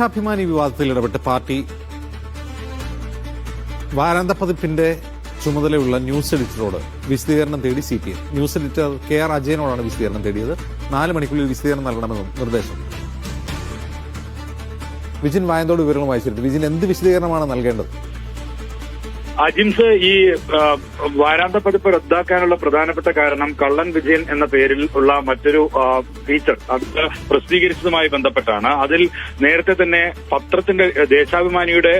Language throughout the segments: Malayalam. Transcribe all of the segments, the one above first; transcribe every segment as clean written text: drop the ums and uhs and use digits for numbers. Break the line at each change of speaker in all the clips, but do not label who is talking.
ദേശാഭിമാനി വിവാദത്തിൽ ഇടപെട്ട് പാർട്ടി വാരാന്ത പതിപ്പിന്റെ ചുമതലയുള്ള ന്യൂസ് എഡിറ്ററോട് വിശദീകരണം തേടി CPM. ന്യൂസ് എഡിറ്റർ KR അജയനോടാണ് വിശദീകരണം തേടിയത്. 4 മണിക്കുള്ളിൽ വിശദീകരണം നൽകണമെന്നും നിർദ്ദേശം. വിജിൻ വായന്തോട് വിവരങ്ങൾ വായിച്ചിട്ട് വിജിൻ എന്ത് വിശദീകരണമാണ് നൽകേണ്ടത്?
അജിംസ്, ഈ വാരാന്ത പതിപ്പ് റദ്ദാക്കാനുള്ള പ്രധാനപ്പെട്ട കാരണം കള്ളൻ വിജയൻ എന്ന പേരിൽ ഉള്ള മറ്റൊരു ഫീച്ചർ അത് പ്രസിദ്ധീകരിച്ചതുമായി ബന്ധപ്പെട്ടാണ്. അതിൽ നേരത്തെ തന്നെ ദേശാഭിമാനിയുടെ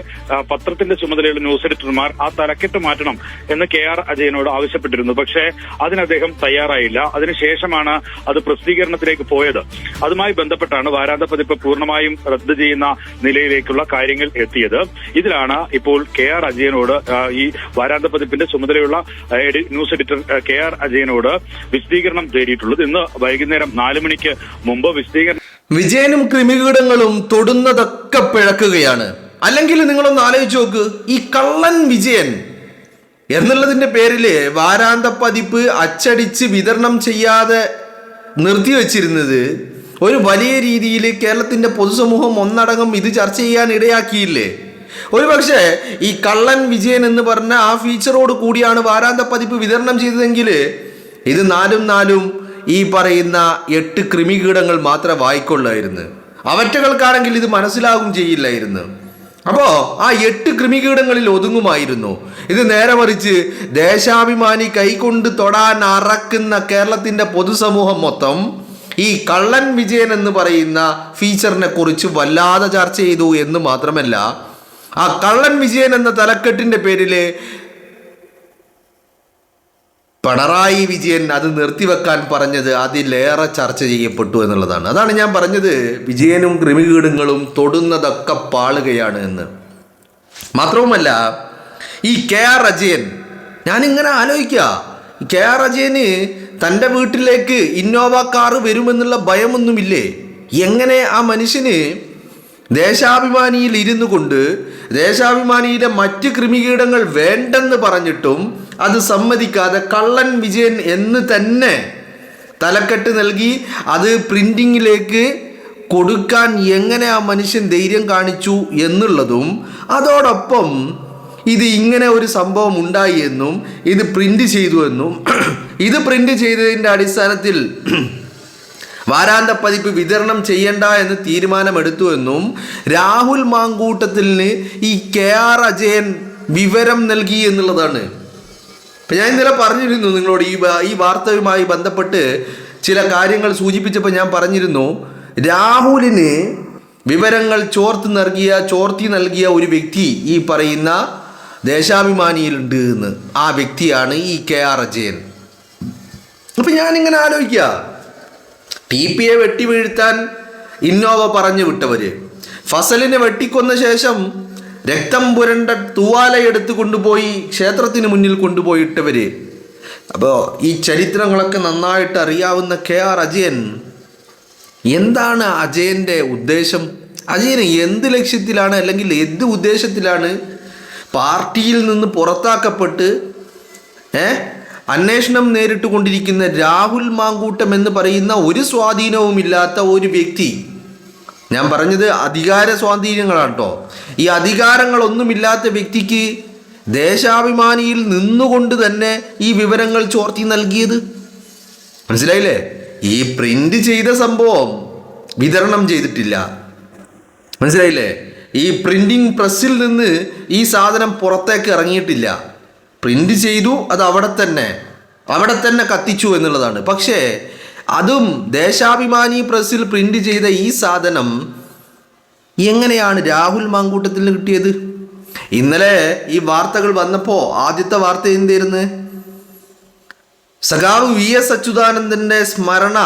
പത്രത്തിന്റെ ചുമതലയുള്ള ന്യൂസ് എഡിറ്റർമാർ ആ തലക്കെട്ട് മാറ്റണം എന്ന് KR അജയനോട് ആവശ്യപ്പെട്ടിരുന്നു. പക്ഷേ അതിന് അദ്ദേഹം തയ്യാറായില്ല. അതിനുശേഷമാണ് അത് പ്രസിദ്ധീകരണത്തിലേക്ക് പോയത്. അതുമായി ബന്ധപ്പെട്ടാണ് വാരാന്ത പതിപ്പ് പൂർണ്ണമായും റദ്ദ് ചെയ്യുന്ന നിലയിലേക്കുള്ള കാര്യങ്ങൾ എത്തിയത്. ഇതിലാണ് ഇപ്പോൾ KR അജയനോട് ഈ വാരാന്ത പതിപ്പിന്റെ ചുമതലയുള്ള ന്യൂസ് എഡിറ്റർ KR അജയനോട് വിശദീകരണം തേടിയിട്ടുള്ളത്. ഇന്ന് വൈകുന്നേരം 4 മണിക്ക് മുമ്പ് വിശദീകരണം.
വിജയനും ക്രിമികീടങ്ങളും തൊടുന്നതൊക്കെ പിഴക്കുകയാണ്. അല്ലെങ്കിൽ നിങ്ങളൊന്ന് ആലോചിച്ച് നോക്ക്, ഈ കള്ളൻ വിജയൻ എന്നുള്ളതിന്റെ പേരില് വാരാന്ത പതിപ്പ് അച്ചടിച്ച് വിതരണം ചെയ്യാതെ നിർത്തിവെച്ചിരുന്നത് ഒരു വലിയ രീതിയിൽ കേരളത്തിന്റെ പൊതുസമൂഹം ഒന്നടങ്കം ഇത് ചർച്ച ചെയ്യാൻ ഇടയാക്കിയില്ലേ? ഒരുപക്ഷെ ഈ കള്ളൻ വിജയൻ എന്ന് പറഞ്ഞ ആ ഫീച്ചറോട് കൂടിയാണ് വാരാന്ത പതിപ്പ് വിതരണം ചെയ്തതെങ്കിൽ ഇത് നാലും ഈ പറയുന്ന 8 ക്രിമികീടങ്ങൾ മാത്രമേ വായിക്കൊള്ളായിരുന്നു. അവറ്റകൾക്കാണെങ്കിൽ ഇത് മനസ്സിലാകും ചെയ്യില്ലായിരുന്നു. അപ്പോ ആ 8 ക്രിമികീടങ്ങളിൽ ഒതുങ്ങുമായിരുന്നു. ഇത് നേരെ മറിച്ച് ദേശാഭിമാനി കൈകൊണ്ട് തൊടാൻ അറക്കുന്ന കേരളത്തിന്റെ പൊതുസമൂഹം മൊത്തം ഈ കള്ളൻ വിജയൻ എന്ന് പറയുന്ന ഫീച്ചറിനെ കുറിച്ച് വല്ലാതെ ചർച്ച ചെയ്തു എന്ന് മാത്രമല്ല, ആ കള്ളൻ വിജയൻ എന്ന തലക്കെട്ടിന്റെ പേരില് പിണറായി വിജയൻ അത് നിർത്തിവെക്കാൻ പറഞ്ഞത് അതിലേറെ ചർച്ച ചെയ്യപ്പെട്ടു എന്നുള്ളതാണ്. അതാണ് ഞാൻ പറഞ്ഞത്, വിജയനും ക്രിമികീടങ്ങളും തൊടുന്നതൊക്കെ പാളുകയാണ് എന്ന്. മാത്രവുമല്ല, ഈ KR അജയൻ, ഞാനിങ്ങനെ ആലോചിക്കുക, KR അജയന് തൻ്റെ വീട്ടിലേക്ക് ഇന്നോവ കാറ് വരുമെന്നുള്ള ഭയമൊന്നുമില്ലേ? എങ്ങനെ ആ മനുഷ്യന് ദേശാഭിമാനിയിൽ ഇരുന്നു കൊണ്ട് ദേശാഭിമാനിയിലെ മറ്റ് ക്രിമികീടങ്ങൾ വേണ്ടെന്ന് പറഞ്ഞിട്ടും അത് സമ്മതിക്കാതെ കള്ളൻ വിജയൻ എന്ന് തന്നെ തലക്കെട്ട് നൽകി അത് പ്രിന്റിങ്ങിലേക്ക് കൊടുക്കാൻ എങ്ങനെ ആ മനുഷ്യൻ ധൈര്യം കാണിച്ചു എന്നുള്ളതും, അതോടൊപ്പം ഇത് ഇങ്ങനെ ഒരു സംഭവം ഉണ്ടായി എന്നും ഇത് പ്രിന്റ് ചെയ്തു എന്നും ഇത് പ്രിന്റ് ചെയ്തതിൻ്റെ അടിസ്ഥാനത്തിൽ വാരാന്ത പതിപ്പ് വിതരണം ചെയ്യണ്ട എന്ന് തീരുമാനമെടുത്തു എന്നും രാഹുൽ മാങ്കൂട്ടത്തിന് ഈ KR അജയൻ വിവരം നൽകി എന്നുള്ളതാണ്. ഇപ്പം ഞാൻ ഇന്നലെ പറഞ്ഞിരുന്നു നിങ്ങളോട് ഈ വാർത്തയുമായി ബന്ധപ്പെട്ട് ചില കാര്യങ്ങൾ സൂചിപ്പിച്ചപ്പോൾ ഞാൻ പറഞ്ഞിരുന്നു, രാഹുലിന് വിവരങ്ങൾ ചോർത്തി നൽകിയ ഒരു വ്യക്തി ഈ പറയുന്ന ദേശാഭിമാനിയിലുണ്ട് എന്ന്. ആ വ്യക്തിയാണ് ഈ KR അജയൻ. അപ്പം ഞാനിങ്ങനെ ആലോചിക്കുക, TPയെ വെട്ടി വീഴ്ത്താൻ ഇന്നോവ പറഞ്ഞു വിട്ടവര്, ഫസലിനെ വെട്ടിക്കൊന്ന ശേഷം രക്തം പുരണ്ട തൂവാലയെടുത്ത് കൊണ്ടുപോയി ക്ഷേത്രത്തിന് മുന്നിൽ കൊണ്ടുപോയിട്ടവര്. അപ്പോൾ ഈ ചരിത്രങ്ങളൊക്കെ നന്നായിട്ട് അറിയാവുന്ന KR അജയൻ, എന്താണ് അജയൻ്റെ ഉദ്ദേശം? അജയന് എന്ത് ലക്ഷ്യത്തിലാണ് അല്ലെങ്കിൽ എന്ത് ഉദ്ദേശത്തിലാണ് പാർട്ടിയിൽ നിന്ന് പുറത്താക്കപ്പെട്ട് അന്വേഷണം നേരിട്ട് കൊണ്ടിരിക്കുന്ന രാഹുൽ മാങ്കൂട്ടം എന്ന് പറയുന്ന ഒരു സ്വാധീനവുമില്ലാത്ത ഒരു വ്യക്തി, ഞാൻ പറഞ്ഞത് അധികാര സ്വാധീനങ്ങളാണ് കേട്ടോ, ഈ അധികാരങ്ങളൊന്നുമില്ലാത്ത വ്യക്തിക്ക് ദേശാഭിമാനിയിൽ നിന്നുകൊണ്ട് തന്നെ ഈ വിവരങ്ങൾ ചോർത്തി നൽകിയത്? മനസ്സിലായില്ലേ? ഈ പ്രിന്റ് ചെയ്ത സംഭവം വിതരണം ചെയ്തിട്ടില്ല. മനസ്സിലായില്ലേ? ഈ പ്രിന്റിംഗ് പ്രസ്സിൽ നിന്ന് ഈ സാധനം പുറത്തേക്ക് ഇറങ്ങിയിട്ടില്ല. പ്രിന്റ് ചെയ്തു, അത് അവിടെ തന്നെ കത്തിച്ചു എന്നുള്ളതാണ്. പക്ഷേ അതും ദേശാഭിമാനി പ്രസ്സിൽ പ്രിന്റ് ചെയ്ത ഈ സാധനം എങ്ങനെയാണ് രാഹുൽ മാങ്കൂട്ടത്തിന് കിട്ടിയത്? ഇന്നലെ ഈ വാർത്തകൾ വന്നപ്പോൾ ആദ്യത്തെ വാർത്ത എന്തായിരുന്നു? സഖാവ് VS അച്യുതാനന്ദന്റെ സ്മരണ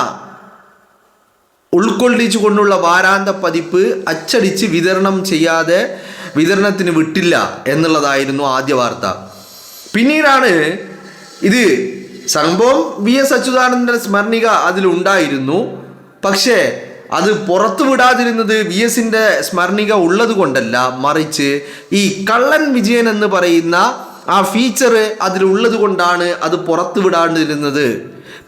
ഉൾക്കൊള്ളിച്ചു കൊണ്ടുള്ള വാരാന്ത പതിപ്പ് അച്ചടിച്ച് വിതരണം ചെയ്യാതെ വിതരണത്തിന് വിട്ടില്ല എന്നുള്ളതായിരുന്നു ആദ്യ വാർത്ത. പിന്നീടാണ് ഇത് സംഭവം VS അച്യുതാനന്ദന്റെ സ്മരണിക അതിലുണ്ടായിരുന്നു, പക്ഷേ അത് പുറത്തു വിടാതിരുന്നത് VSന്റെ സ്മരണിക ഉള്ളത് കൊണ്ടല്ല, മറിച്ച് ഈ കള്ളൻ വിജയൻ എന്ന് പറയുന്ന ആ ഫീച്ചർ അതിലുള്ളത് കൊണ്ടാണ് അത് പുറത്തു വിടാതിരുന്നത്.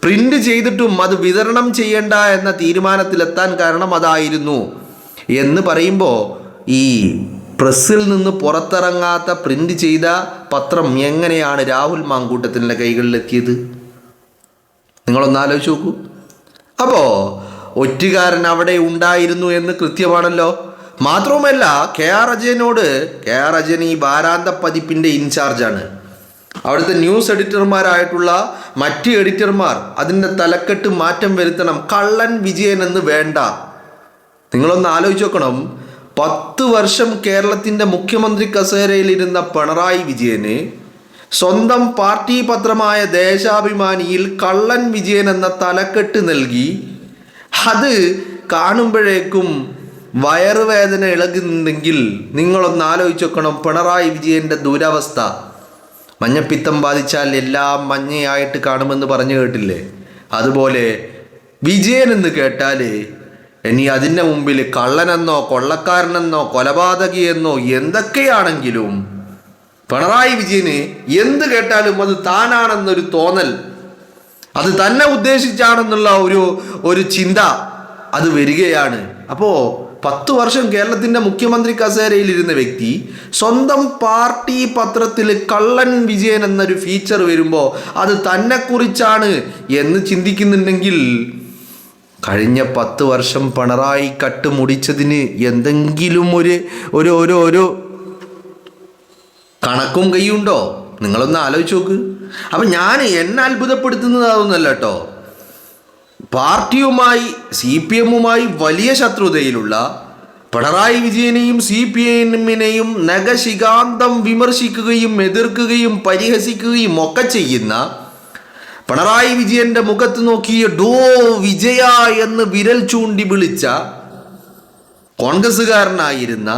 പ്രിന്റ് ചെയ്തിട്ടും അത് വിതരണം ചെയ്യണ്ട എന്ന തീരുമാനത്തിലെത്താൻ കാരണം അതായിരുന്നു. എന്ന് പറയുമ്പോൾ ഈ പ്രസ്സിൽ നിന്ന് പുറത്തിറങ്ങാത്ത പ്രിന്റ് ചെയ്ത പത്രം എങ്ങനെയാണ് രാഹുൽ മാങ്കൂട്ടത്തിൻ്റെ കൈകളിലെത്തിയത്? നിങ്ങളൊന്ന് ആലോചിച്ച് നോക്കൂ. അപ്പോൾ ഒറ്റുകാരൻ അവിടെ ഉണ്ടായിരുന്നു എന്ന് കൃത്യമാണല്ലോ. മാത്രവുമല്ല, കെ ആർ അജയൻ ഈ വാരാന്ത പതിപ്പിൻ്റെ ഇൻചാർജാണ്. അവിടുത്തെ ന്യൂസ് എഡിറ്റർമാരായിട്ടുള്ള മറ്റ് എഡിറ്റർമാർ അതിൻ്റെ തലക്കെട്ട് മാറ്റം വരുത്തണം. കള്ളൻ വിജയൻ എന്ന് വേണ്ട. നിങ്ങളൊന്ന് ആലോചിച്ച് നോക്കണം. 10 വർഷം കേരളത്തിൻ്റെ മുഖ്യമന്ത്രി കസേരയിലിരുന്ന പിണറായി വിജയന് സ്വന്തം പാർട്ടി പത്രമായ ദേശാഭിമാനിയിൽ കള്ളൻ വിജയൻ എന്ന തലക്കെട്ട് നൽകി. അത് കാണുമ്പോഴേക്കും വയറുവേദന ഇളകുന്നുണ്ടെങ്കിൽ നിങ്ങളൊന്ന് ആലോചിച്ച് നോക്കണം പിണറായി വിജയൻ്റെ ദുരവസ്ഥ. മഞ്ഞപ്പിത്തം ബാധിച്ചാൽ എല്ലാം മഞ്ഞയായിട്ട് കാണുമെന്ന് പറഞ്ഞു കേട്ടില്ലേ? അതുപോലെ വിജയൻ എന്ന് കേട്ടാൽ ഇനി അതിൻ്റെ മുമ്പിൽ കള്ളനെന്നോ കൊള്ളക്കാരനെന്നോ കൊലപാതകിയെന്നോ എന്തൊക്കെയാണെങ്കിലും പിണറായി വിജയന് എന്ത് കേട്ടാലും അത് താനാണെന്നൊരു തോന്നൽ, അത് തന്നെ ഉദ്ദേശിച്ചാണെന്നുള്ള ഒരു ചിന്ത അത് വരികയാണ്. അപ്പോൾ 10 വർഷം കേരളത്തിൻ്റെ മുഖ്യമന്ത്രി കസേരയിലിരുന്ന വ്യക്തി സ്വന്തം പാർട്ടി പത്രത്തിൽ കള്ളൻ വിജയൻ എന്നൊരു ഫീച്ചർ വരുമ്പോൾ അത് തന്നെക്കുറിച്ചാണ് എന്ന് ചിന്തിക്കുന്നുണ്ടെങ്കിൽ കഴിഞ്ഞ 10 വർഷം പിണറായി കട്ടുമുടിച്ചതിന് എന്തെങ്കിലും ഒരു കണക്കും കൈയുണ്ടോ? നിങ്ങളൊന്ന് ആലോചിച്ച് നോക്ക്. അപ്പം എന്നെ അത്ഭുതപ്പെടുത്തുന്നതാവുന്നല്ല കേട്ടോ. പാർട്ടിയുമായി CPM-ഉമായി വലിയ ശത്രുതയിലുള്ള പിണറായി വിജയനെയും CPM-നെയും നഖശികാന്തം വിമർശിക്കുകയും എതിർക്കുകയും പരിഹസിക്കുകയും ഒക്കെ ചെയ്യുന്ന പിണറായി വിജയന്റെ മുഖത്ത് നോക്കിയ ഡോ വിജയ എന്ന് വിരൽ ചൂണ്ടി വിളിച്ച കോൺഗ്രസ്സുകാരനായിരുന്ന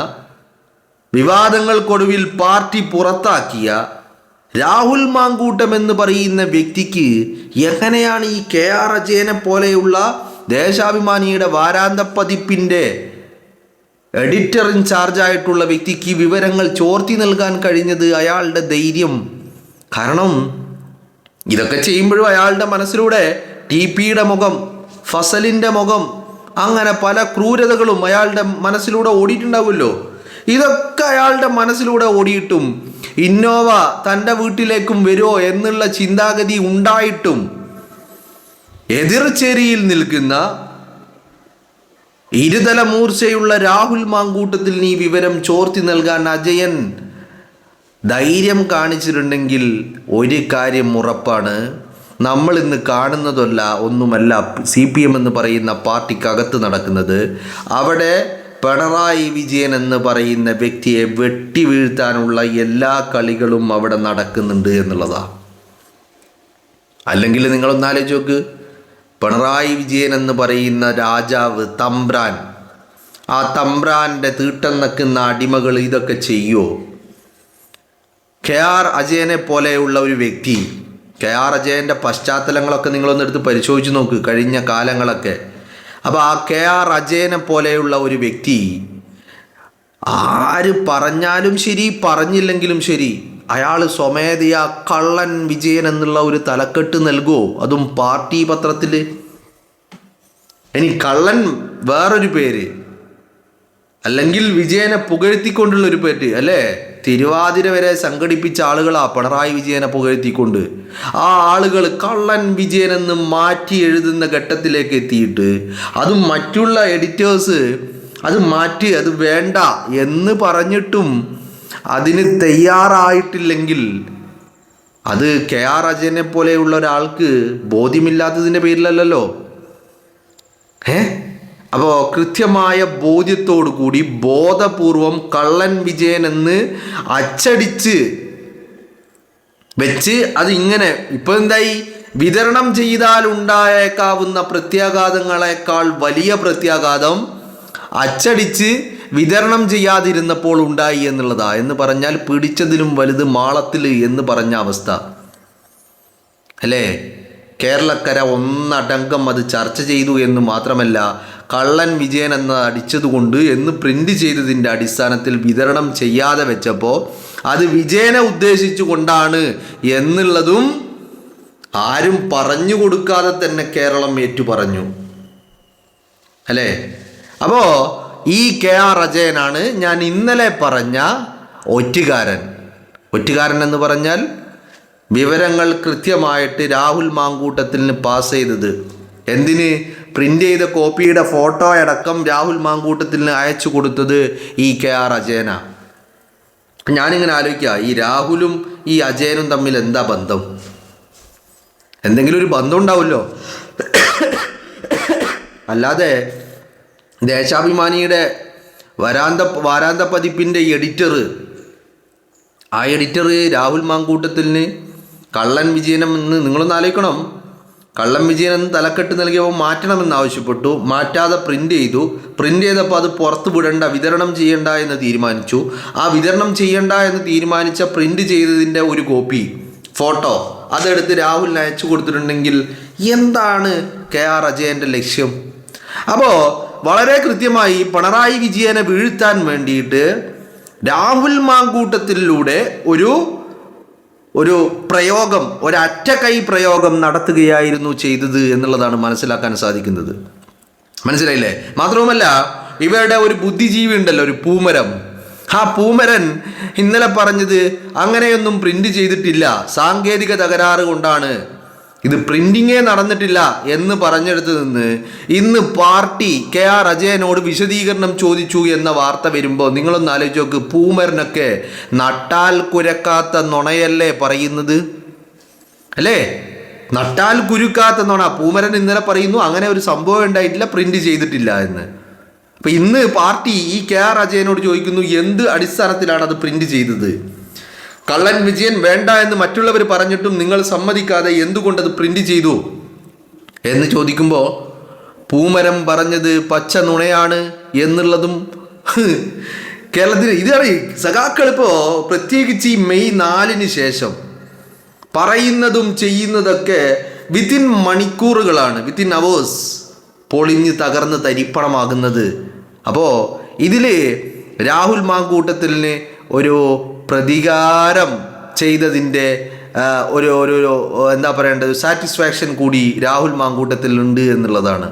വിവാദങ്ങൾക്കൊടുവിൽ പാർട്ടി പുറത്താക്കിയ രാഹുൽ മാങ്കൂട്ടം എന്ന് പറയുന്ന വ്യക്തിക്ക് എങ്ങനെയാണ് ഈ KR അജയനെ പോലെയുള്ള ദേശാഭിമാനിയുടെ വാരാന്ത പതിപ്പിൻ്റെ എഡിറ്റർ ഇൻചാർജായിട്ടുള്ള വ്യക്തിക്ക് വിവരങ്ങൾ ചോർത്തി നൽകാൻ കഴിഞ്ഞത്? അയാളുടെ ധൈര്യം. കാരണം ഇതൊക്കെ ചെയ്യുമ്പോഴും അയാളുടെ മനസ്സിലൂടെ TPയുടെ മുഖം, ഫസലിൻ്റെ മുഖം, അങ്ങനെ പല ക്രൂരതകളും അയാളുടെ മനസ്സിലൂടെ ഓടിയിട്ടുണ്ടാവുമല്ലോ. ഇതൊക്കെ അയാളുടെ മനസ്സിലൂടെ ഓടിയിട്ടും ഇന്നോവ തൻ്റെ വീട്ടിലേക്കും വരുമോ എന്നുള്ള ചിന്താഗതി ഉണ്ടായിട്ടും എതിർചേരിയിൽ നിൽക്കുന്ന ഇരുതല മൂർച്ചയുള്ള രാഹുൽ മാങ്കൂട്ടത്തിൽ ഈ വിവരം ചോർത്തി നൽകാൻ അജയൻ ധൈര്യം കാണിച്ചിട്ടുണ്ടെങ്കിൽ ഒരു കാര്യം ഉറപ്പാണ്, നമ്മൾ ഇന്ന് കാണുന്നതല്ല ഒന്നുമല്ല CPM എന്ന് പറയുന്ന പാർട്ടിക്കകത്ത് നടക്കുന്നത്. അവിടെ പിണറായി വിജയൻ എന്ന് പറയുന്ന വ്യക്തിയെ വെട്ടി വീഴ്ത്താനുള്ള എല്ലാ കളികളും അവിടെ നടക്കുന്നുണ്ട് എന്നുള്ളതാണ്. അല്ലെങ്കിൽ നിങ്ങളൊന്ന് ആലോചിച്ച് നോക്ക്. പിണറായി വിജയൻ എന്ന് പറയുന്ന രാജാവ്, തമ്പ്രാൻ, ആ തമ്പ്രാൻ്റെ തീട്ടം നക്കുന്ന അടിമകൾ ഇതൊക്കെ ചെയ്യുമോ? KR അജയനെ പോലെയുള്ള ഒരു വ്യക്തി, KR അജയൻ്റെ പശ്ചാത്തലങ്ങളൊക്കെ നിങ്ങളൊന്ന് എടുത്ത് പരിശോധിച്ച് നോക്ക്, കഴിഞ്ഞ കാലങ്ങളൊക്കെ. അപ്പോൾ ആ KR അജയനെ പോലെയുള്ള ഒരു വ്യക്തി ആര് പറഞ്ഞാലും ശരി പറഞ്ഞില്ലെങ്കിലും ശരി അയാൾ സ്വമേധയാ കള്ളൻ വിജയൻ എന്നുള്ള ഒരു തലക്കെട്ട് നൽകുമോ? അതും പാർട്ടി പത്രത്തിൽ. ഇനി കള്ളൻ വേറൊരു പേര്, അല്ലെങ്കിൽ വിജയനെ പുകഴ്ത്തിക്കൊണ്ടുള്ള ഒരു പേര് അല്ലേ? തിരുവാതിര വരെ സംഘടിപ്പിച്ച ആളുകളാ പിണറായി വിജയനെ പുകഴ്ത്തിക്കൊണ്ട്. ആ ആളുകൾ കള്ളൻ വിജയൻ എന്ന് മാറ്റി എഴുതുന്ന ഘട്ടത്തിലേക്ക് എത്തിയിട്ട് അതും മറ്റുള്ള എഡിറ്റേഴ്സ് അത് മാറ്റി, അത് വേണ്ട എന്ന് പറഞ്ഞിട്ടും അതിന് തയ്യാറായിട്ടില്ലെങ്കിൽ അത് KR അജയനെ പോലെയുള്ള ഒരാൾക്ക് ബോധ്യമില്ലാത്തതിൻ്റെ പേരിലല്ലല്ലോ. അപ്പോൾ കൃത്യമായ ബോധ്യത്തോടു കൂടി ബോധപൂർവം കള്ളൻ വിജയൻ എന്ന് അച്ചടിച്ച് വെച്ച് അതിങ്ങനെ ഇപ്പോൾ എന്തായി, വിതരണം ചെയ്താൽ ഉണ്ടായേക്കാവുന്ന പ്രത്യാഘാതങ്ങളെക്കാൾ വലിയ പ്രത്യാഘാതം അച്ചടിച്ച് വിതരണം ചെയ്യാതിരുന്നപ്പോൾ ഉണ്ടായി എന്നുള്ളതാ. എന്ന് പറഞ്ഞാൽ പിടിച്ചതിലും വലുത് മാളത്തിൽ എന്ന് പറഞ്ഞ അവസ്ഥ അല്ലേ? കേരളക്കര ഒന്നടങ്കം അത് ചർച്ച ചെയ്തു എന്ന് മാത്രമല്ല, കള്ളൻ വിജയൻ എന്ന അടിച്ചതുകൊണ്ട് എന്ന് പ്രിന്റ് ചെയ്തതിൻ്റെ അടിസ്ഥാനത്തിൽ വിതരണം ചെയ്യാതെ വെച്ചപ്പോൾ അത് വിജയനെ ഉദ്ദേശിച്ചു കൊണ്ടാണ് എന്നുള്ളതും ആരും പറഞ്ഞു കൊടുക്കാതെ തന്നെ കേരളം ഏറ്റു പറഞ്ഞു അല്ലേ? അപ്പോൾ ഈ KR അജയനാണ് ഞാൻ ഇന്നലെ പറഞ്ഞ ഒറ്റുകാരൻ. ഒറ്റുകാരൻ എന്ന് പറഞ്ഞാൽ വിവരങ്ങൾ കൃത്യമായിട്ട് രാഹുൽ മാങ്കൂട്ടത്തിന് പാസ് ചെയ്തത്. എന്തിന്? പ്രിന്റ് ചെയ്ത കോപ്പിയുടെ ഫോട്ടോ അടക്കം രാഹുൽ മാങ്കൂട്ടത്തിന് അയച്ചു കൊടുത്തത് ഈ KR അജയനാ. ഞാനിങ്ങനെ ആലോചിക്കുക, ഈ രാഹുലും ഈ അജയനും തമ്മിൽ എന്താ ബന്ധം? എന്തെങ്കിലും ഒരു ബന്ധം ഉണ്ടാവുമല്ലോ. അല്ലാതെ ദേശാഭിമാനിയുടെ വാരാന്ത പതിപ്പിൻ്റെ എഡിറ്റർ, ആ എഡിറ്റർ രാഹുൽ മാങ്കൂട്ടത്തിന് കള്ളൻ വിജയനെന്ന് നിങ്ങളൊന്ന് ആലോചിക്കണം. കള്ളൻ വിജയൻ എന്ന് തലക്കെട്ട് നൽകിയപ്പോൾ മാറ്റണമെന്ന് ആവശ്യപ്പെട്ടു. മാറ്റാതെ പ്രിന്റ് ചെയ്തു. പ്രിന്റ് ചെയ്തപ്പോൾ അത് പുറത്ത് വിടണ്ട, വിതരണം ചെയ്യണ്ട എന്ന് തീരുമാനിച്ചു. ആ വിതരണം ചെയ്യണ്ട എന്ന് തീരുമാനിച്ച പ്രിന്റ് ചെയ്തതിൻ്റെ ഒരു കോപ്പി ഫോട്ടോ അതെടുത്ത് രാഹുലിന് അയച്ചു കൊടുത്തിട്ടുണ്ടെങ്കിൽ എന്താണ് KR അജയൻ്റെ ലക്ഷ്യം? അപ്പോൾ വളരെ കൃത്യമായി പിണറായി വിജയനെ വീഴ്ത്താൻ വേണ്ടിയിട്ട് രാഹുൽ മാങ്കൂട്ടത്തിലൂടെ ഒരു പ്രയോഗം, ഒരറ്റക്കൈ പ്രയോഗം നടത്തുകയായിരുന്നു ചെയ്തത് എന്നുള്ളതാണ് മനസ്സിലാക്കാൻ സാധിക്കുന്നത്. മനസ്സിലായില്ലേ? മാത്രവുമല്ല, ഇവരുടെ ഒരു ബുദ്ധിജീവി ഉണ്ടല്ലോ, ഒരു പൂമരം. ആ പൂമരൻ ഇന്നലെ പറഞ്ഞത് അങ്ങനെയൊന്നും പ്രിന്റ് ചെയ്തിട്ടില്ല, സാങ്കേതിക തകരാറ് കൊണ്ടാണ്, ഇത് പ്രിന്റിങ്ങേ നടന്നിട്ടില്ല എന്ന് പറഞ്ഞെടുത്ത് നിന്ന് ഇന്ന് പാർട്ടി KR അജയനോട് വിശദീകരണം ചോദിച്ചു എന്ന വാർത്ത വരുമ്പോൾ നിങ്ങളൊന്ന് ആലോചിച്ച് നോക്ക്. പൂമരനൊക്കെ നട്ടാൽ കുരക്കാത്ത നുണയല്ലേ പറയുന്നത്? അല്ലേ? നട്ടാൽ കുരുക്കാത്ത നുണ പൂമരൻ ഇന്നലെ പറയുന്നു. അങ്ങനെ ഒരു സംഭവം ഉണ്ടായിട്ടില്ല, പ്രിന്റ് ചെയ്തിട്ടില്ല എന്ന്. അപ്പം ഇന്ന് പാർട്ടി ഈ KR അജയനോട് ചോദിക്കുന്നു, എന്ത് അടിസ്ഥാനത്തിലാണ് അത് പ്രിന്റ് ചെയ്തത്? കള്ളൻ വിജയൻ വേണ്ട എന്ന് മറ്റുള്ളവർ പറഞ്ഞിട്ടും നിങ്ങൾ സമ്മതിക്കാതെ എന്തുകൊണ്ടത് പ്രിന്റ് ചെയ്തു എന്ന് ചോദിക്കുമ്പോൾ പൂമരം പറഞ്ഞത് പച്ച നുണയാണ് എന്നുള്ളതും കേരളത്തിൽ ഇതാണ്. സഖാക്കൾ ഇപ്പോൾ പ്രത്യേകിച്ച് ഈ മെയ് 4-ന് ശേഷം പറയുന്നതും ചെയ്യുന്നതൊക്കെ വിത്തിൻ മണിക്കൂറുകളാണ്, വിത്തിൻ അവേഴ്സ് പൊളിഞ്ഞ് തകർന്ന് തരിപ്പണമാകുന്നത്. അപ്പോൾ ഇതിൽ രാഹുൽ മാങ്കൂട്ടത്തിന് ഒരു പ്രതികാരം ചെയ്തതിൻ്റെ ഒരു എന്താ പറയേണ്ടത് സാറ്റിസ്ഫാക്ഷൻ കൂടി രാഹുൽ മാങ്കൂട്ടത്തിലുണ്ട് എന്നുള്ളതാണ്.